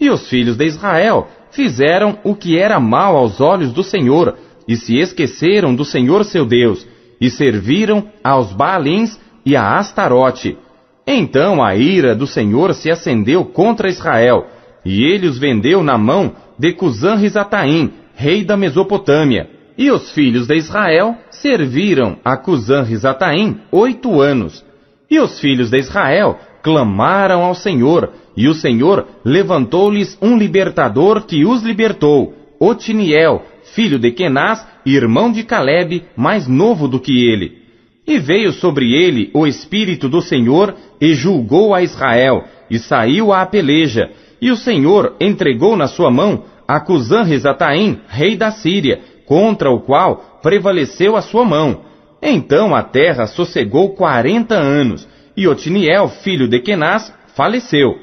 E os filhos de Israel fizeram o que era mal aos olhos do Senhor, e se esqueceram do Senhor seu Deus, e serviram aos Baalins e a Astarote. Então a ira do Senhor se acendeu contra Israel, e ele os vendeu na mão de Cusã-Risataim, rei da Mesopotâmia. E os filhos de Israel serviram a Cusã-Risataim 8 anos. E os filhos de Israel clamaram ao Senhor, e o Senhor levantou-lhes um libertador que os libertou, Otiniel, filho de Kenaz, irmão de Calebe, mais novo do que ele. E veio sobre ele o Espírito do Senhor, e julgou a Israel, e saiu à peleja. E o Senhor entregou na sua mão a Cusã-Risataim, rei da Síria, contra o qual prevaleceu a sua mão. Então a terra sossegou 40 anos, e Otiniel, filho de Kenaz, faleceu.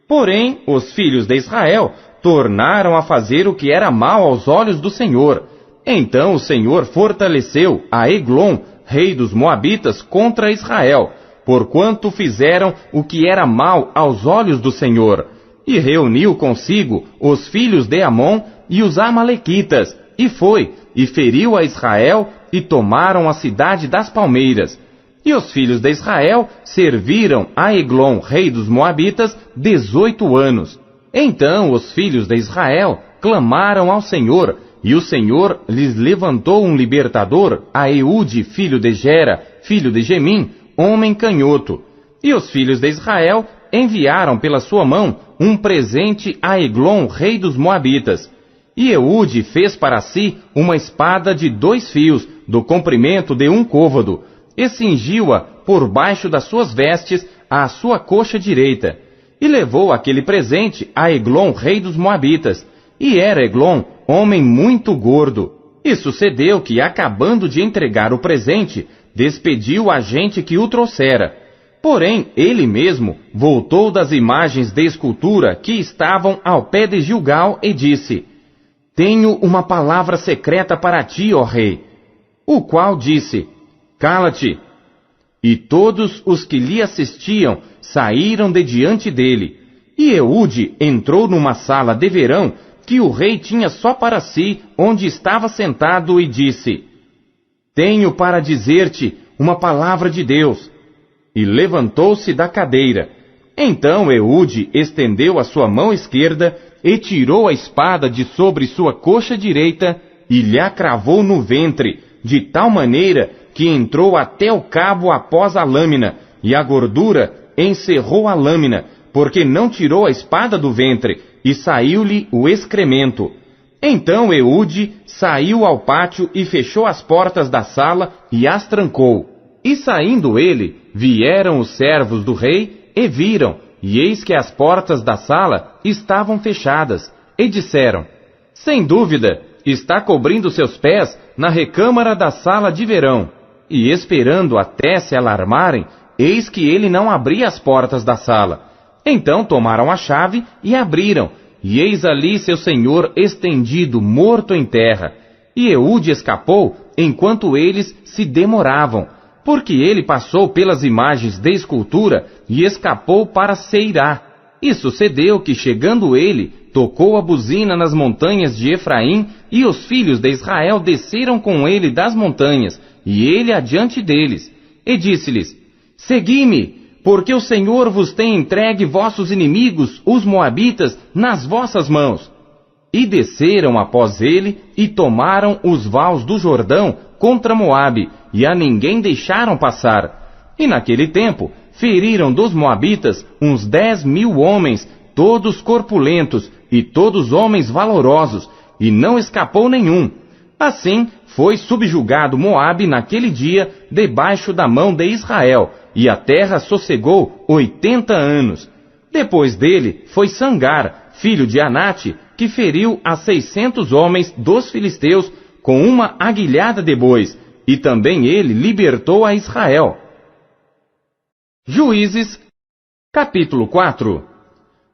Porém, os filhos de Israel tornaram a fazer o que era mal aos olhos do Senhor. Então o Senhor fortaleceu a Eglon, rei dos Moabitas, contra Israel, porquanto fizeram o que era mal aos olhos do Senhor. E reuniu consigo os filhos de Amon e os Amalequitas, e foi, e feriu a Israel, e tomaram a cidade das palmeiras. E os filhos de Israel serviram a Eglon, rei dos Moabitas, 18 anos. Então os filhos de Israel clamaram ao Senhor, e o Senhor lhes levantou um libertador, a Eude, filho de Gera, filho de Gemim, homem canhoto. E os filhos de Israel enviaram pela sua mão um presente a Eglon, rei dos Moabitas. E Eude fez para si uma espada de 2 fios, do comprimento de 1 côvado, e cingiu-a por baixo das suas vestes à sua coxa direita. E levou aquele presente a Eglon, rei dos Moabitas. E era Eglon homem muito gordo. E sucedeu que, acabando de entregar o presente, despediu a gente que o trouxera. Porém, ele mesmo voltou das imagens de escultura que estavam ao pé de Gilgal e disse: Tenho uma palavra secreta para ti, ó rei. O qual disse: Cala-te. E todos os que lhe assistiam saíram de diante dele. E Eude entrou numa sala de verão que o rei tinha só para si, onde estava sentado, e disse: Tenho para dizer-te uma palavra de Deus. E levantou-se da cadeira. Então Eude estendeu a sua mão esquerda e tirou a espada de sobre sua coxa direita e lhe a cravou no ventre, de tal maneira que entrou até o cabo após a lâmina, e a gordura encerrou a lâmina, porque não tirou a espada do ventre, e saiu-lhe o excremento. Então Eude saiu ao pátio e fechou as portas da sala e as trancou. E saindo ele, vieram os servos do rei e viram, e eis que as portas da sala estavam fechadas, e disseram: Sem dúvida, está cobrindo seus pés na recâmara da sala de verão. E esperando até se alarmarem, eis que ele não abria as portas da sala. Então tomaram a chave e abriram, e eis ali seu senhor estendido, morto em terra. E Eude escapou enquanto eles se demoravam, porque ele passou pelas imagens de escultura e escapou para Seirá. E sucedeu que, chegando ele, tocou a buzina nas montanhas de Efraim, e os filhos de Israel desceram com ele das montanhas, e ele adiante deles. E disse-lhes: Segui-me, porque o Senhor vos tem entregue vossos inimigos, os moabitas, nas vossas mãos. E desceram após ele, e tomaram os vales do Jordão contra Moabe, e a ninguém deixaram passar. E naquele tempo feriram dos moabitas uns 10.000 homens, todos corpulentos, e todos homens valorosos, e não escapou nenhum. Assim foi subjugado Moabe naquele dia debaixo da mão de Israel, e a terra sossegou 80 anos. Depois dele foi Sangar, filho de Anate, que feriu a 600 homens dos filisteus com uma aguilhada de bois, e também ele libertou a Israel. Juízes, capítulo 4.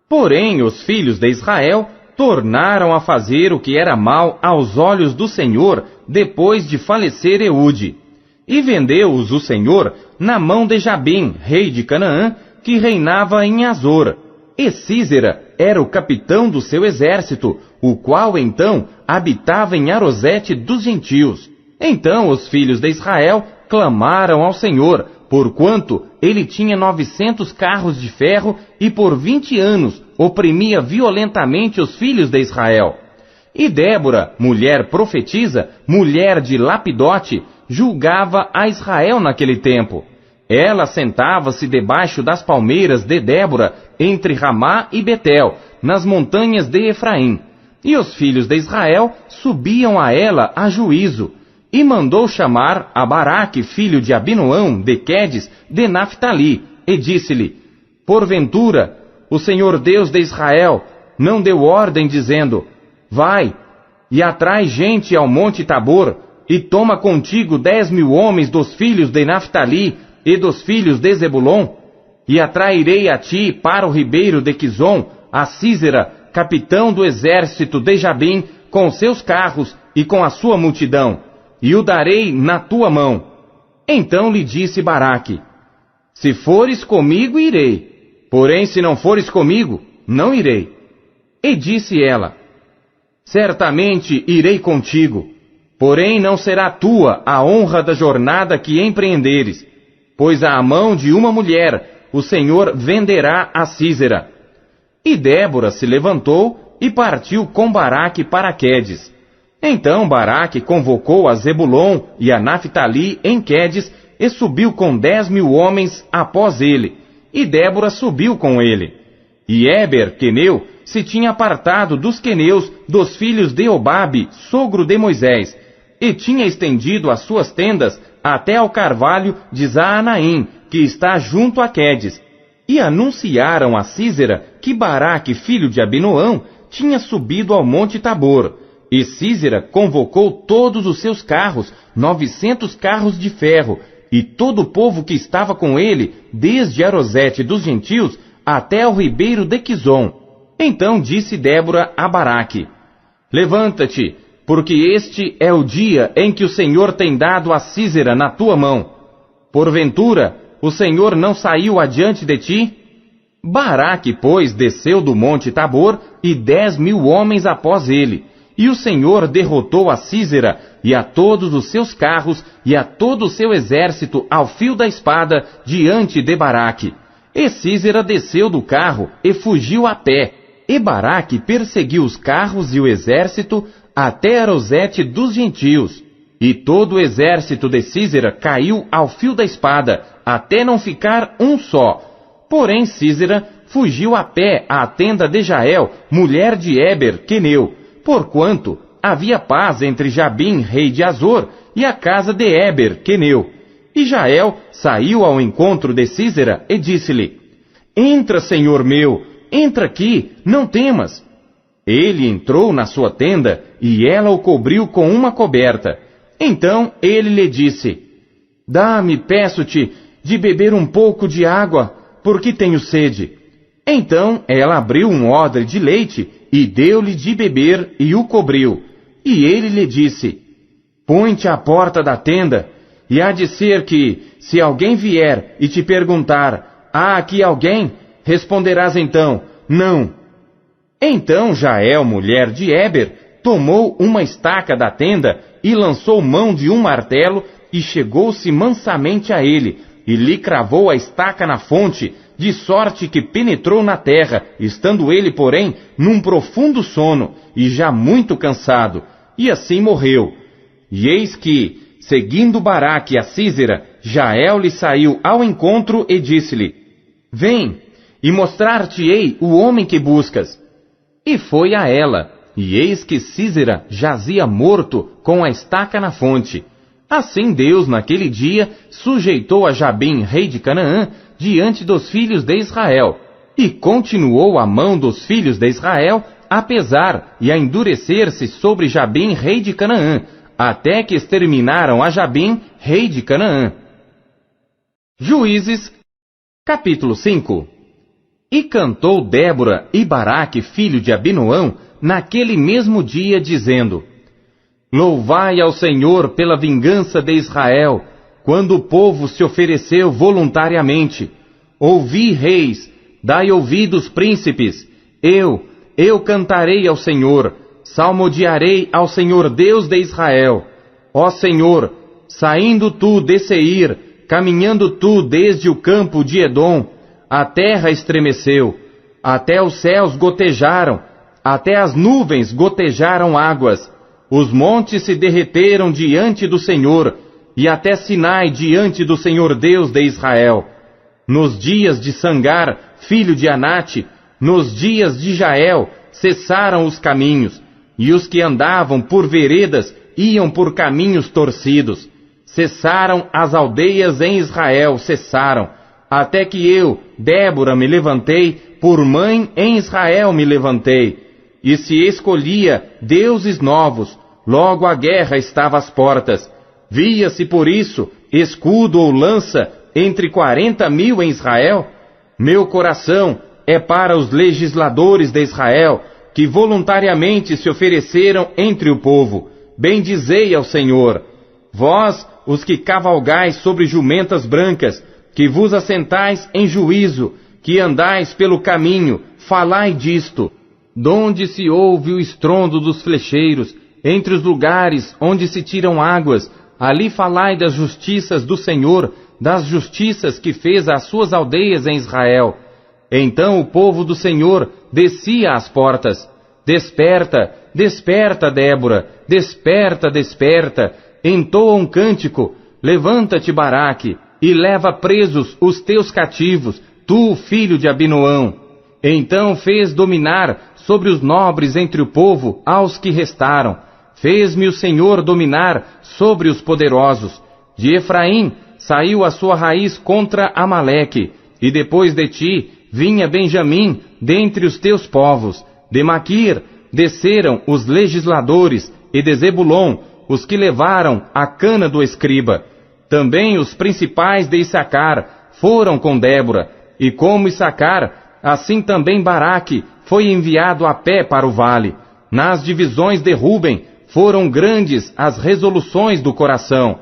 Porém os filhos de Israel tornaram a fazer o que era mal aos olhos do Senhor depois de falecer Eude. E vendeu-os o Senhor na mão de Jabim, rei de Canaã, que reinava em Azor. e Císera era o capitão do seu exército, o qual então habitava em Arosete dos gentios. Então os filhos de Israel clamaram ao Senhor, porquanto ele tinha 900 carros de ferro e por 20 anos oprimia violentamente os filhos de Israel. E Débora, mulher profetisa, mulher de Lapidote, julgava a Israel naquele tempo. Ela sentava-se debaixo das palmeiras de Débora, entre Ramá e Betel, nas montanhas de Efraim. E os filhos de Israel subiam a ela a juízo. E mandou chamar a Baraque, filho de Abinoão, de Quedes, de Naphtali, e disse-lhe: Porventura, o Senhor Deus de Israel não deu ordem, dizendo: Vai, e atrai gente ao monte Tabor, e toma contigo 10.000 homens dos filhos de Naphtali e dos filhos de Zebulon, e atrairei a ti para o ribeiro de Quizon a Císera, capitão do exército de Jabim, com seus carros e com a sua multidão, e o darei na tua mão. Então lhe disse Baraque: Se fores comigo, irei, porém se não fores comigo, não irei. E disse ela: Certamente irei contigo, porém não será tua a honra da jornada que empreenderes, pois à mão de uma mulher o Senhor venderá a Císera. E Débora se levantou e partiu com Baraque para Quedes. Então Baraque convocou a Zebulon e a Naphtali em Quedes e subiu com 10.000 homens após ele, e Débora subiu com ele. E Éber, queneu, se tinha apartado dos queneus dos filhos de Obabe, sogro de Moisés, e tinha estendido as suas tendas até ao carvalho de Zaanaim, que está junto a Quedes, e anunciaram a Císera que Baraque, filho de Abinoão, tinha subido ao monte Tabor. E Císera convocou todos os seus carros, 900 carros de ferro, e todo o povo que estava com ele, desde Arosete dos gentios até o ribeiro de Quizon. Então disse Débora a Baraque: Levanta-te, porque este é o dia em que o Senhor tem dado a Císera na tua mão. Porventura, o Senhor não saiu adiante de ti? Baraque, pois, desceu do monte Tabor, e 10.000 homens após ele. E o Senhor derrotou a Císera, e a todos os seus carros, e a todo o seu exército ao fio da espada, diante de Baraque. E Císera desceu do carro, e fugiu a pé. E Baraque perseguiu os carros e o exército, até Arosete dos gentios. E todo o exército de Císera caiu ao fio da espada, até não ficar um só. Porém Císera fugiu a pé à tenda de Jael, mulher de Éber, queneu, porquanto havia paz entre Jabim, rei de Azor, e a casa de Éber, queneu. E Jael saiu ao encontro de Císera e disse-lhe: Entra, senhor meu, entra aqui, não temas. Ele entrou na sua tenda, e ela o cobriu com uma coberta. Então ele lhe disse: Dá-me, peço-te, de beber um pouco de água, porque tenho sede. Então ela abriu um odre de leite, e deu-lhe de beber, e o cobriu. E ele lhe disse: Põe-te à porta da tenda, e há de ser que, se alguém vier e te perguntar: Há aqui alguém? Responderás então: Não. Então Jael, mulher de Éber, tomou uma estaca da tenda, e lançou mão de um martelo, e chegou-se mansamente a ele, e lhe cravou a estaca na fonte, de sorte que penetrou na terra, estando ele, porém, num profundo sono, e já muito cansado, e assim morreu. E eis que, seguindo Baraque a Císera, Jael lhe saiu ao encontro e disse-lhe: Vem, e mostrar-te-ei o homem que buscas. E foi a ela, e eis que Císera jazia morto com a estaca na fonte. Assim Deus, naquele dia, sujeitou a Jabim, rei de Canaã, diante dos filhos de Israel, e continuou a mão dos filhos de Israel a pesar e a endurecer-se sobre Jabim, rei de Canaã, até que exterminaram a Jabim, rei de Canaã. Juízes, capítulo 5. E cantou Débora e Baraque, filho de Abinoão, naquele mesmo dia, dizendo: Louvai ao Senhor pela vingança de Israel, quando o povo se ofereceu voluntariamente. Ouvi, reis, Dai ouvidos, príncipes. Eu cantarei ao Senhor, salmodiarei ao Senhor Deus de Israel. Ó Senhor, saindo tu de Seir, caminhando tu desde o campo de Edom, a terra estremeceu, até os céus gotejaram, até as nuvens gotejaram águas, os montes se derreteram diante do Senhor, e até Sinai diante do Senhor Deus de Israel. Nos dias de Sangar, filho de Anate, nos dias de Jael, cessaram os caminhos, e os que andavam por veredas iam por caminhos torcidos. Cessaram as aldeias em Israel, cessaram, até que eu, Débora, me levantei, por mãe em Israel me levantei. E se escolhia deuses novos, logo a guerra estava às portas. Via-se por isso escudo ou lança entre 40.000 em Israel? Meu coração é para os legisladores de Israel, que voluntariamente se ofereceram entre o povo. Bendizei ao Senhor. Vós, os que cavalgais sobre jumentas brancas, que vos assentais em juízo, que andais pelo caminho, falai disto. Donde se ouve o estrondo dos flecheiros, entre os lugares onde se tiram águas, ali falai das justiças do Senhor, das justiças que fez às suas aldeias em Israel. Então o povo do Senhor descia às portas. Desperta, desperta, Débora, desperta, desperta, entoa um cântico, levanta-te, Baraque, e leva presos os teus cativos, tu, filho de Abinoão. Então fez dominar sobre os nobres entre o povo aos que restaram. Fez-me o Senhor dominar sobre os poderosos. De Efraim saiu a sua raiz contra Amaleque, e depois de ti vinha Benjamim dentre os teus povos. De Maquir desceram os legisladores, e de Zebulon os que levaram a cana do escriba. Também os principais de Issacar foram com Débora, e como Issacar, assim também Baraque foi enviado a pé para o vale. Nas divisões de Ruben foram grandes as resoluções do coração.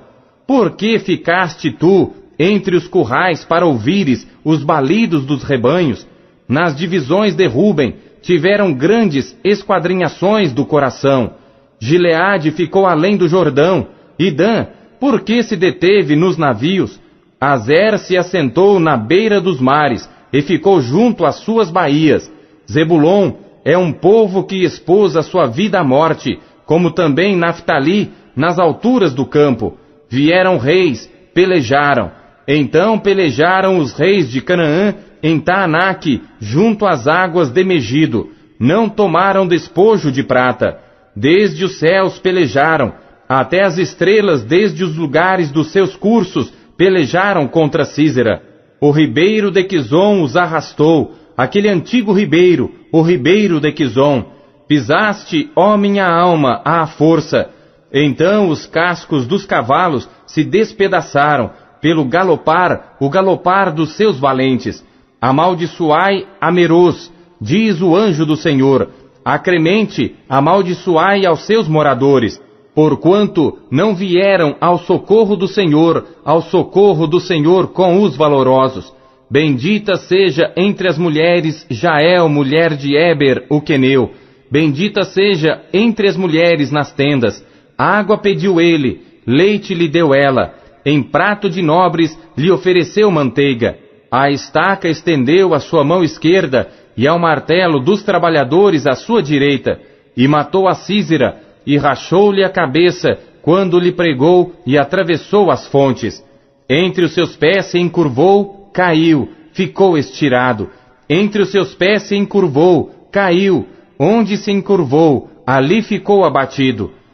Por que ficaste tu entre os currais para ouvires os balidos dos rebanhos? Nas divisões de Ruben tiveram grandes esquadrinhações do coração. Gileade ficou além do Jordão, e Dan, por que se deteve nos navios? Azer se assentou na beira dos mares, e ficou junto às suas baías. Zebulon é um povo que expôs a sua vida à morte, como também Naftali, nas alturas do campo. Vieram reis, pelejaram. Então pelejaram os reis de Canaã em Taanaque, junto às águas de Megido. Não tomaram despojo de prata. Desde os céus pelejaram, até as estrelas desde os lugares dos seus cursos pelejaram contra Sísera. O ribeiro de Quizon os arrastou, aquele antigo ribeiro, o ribeiro de Quizon. Pisaste, ó minha alma, à força. Então os cascos dos cavalos se despedaçaram, pelo galopar, o galopar dos seus valentes. Amaldiçoai a Meroz, diz o anjo do Senhor. Acremente, amaldiçoai aos seus moradores, porquanto não vieram ao socorro do Senhor com os valorosos. Bendita seja entre as mulheres Jael, mulher de Eber, o queneu. Bendita seja entre as mulheres nas tendas. Água pediu ele, leite lhe deu ela. Em prato de nobres lhe ofereceu manteiga. A estaca estendeu a sua mão esquerda, e ao martelo dos trabalhadores à sua direita. E matou a Sísera, e rachou-lhe a cabeça, quando lhe pregou e atravessou as fontes. Entre os seus pés se encurvou, caiu, ficou estirado. Entre os seus pés se encurvou, caiu. Onde se encurvou, ali ficou abatido.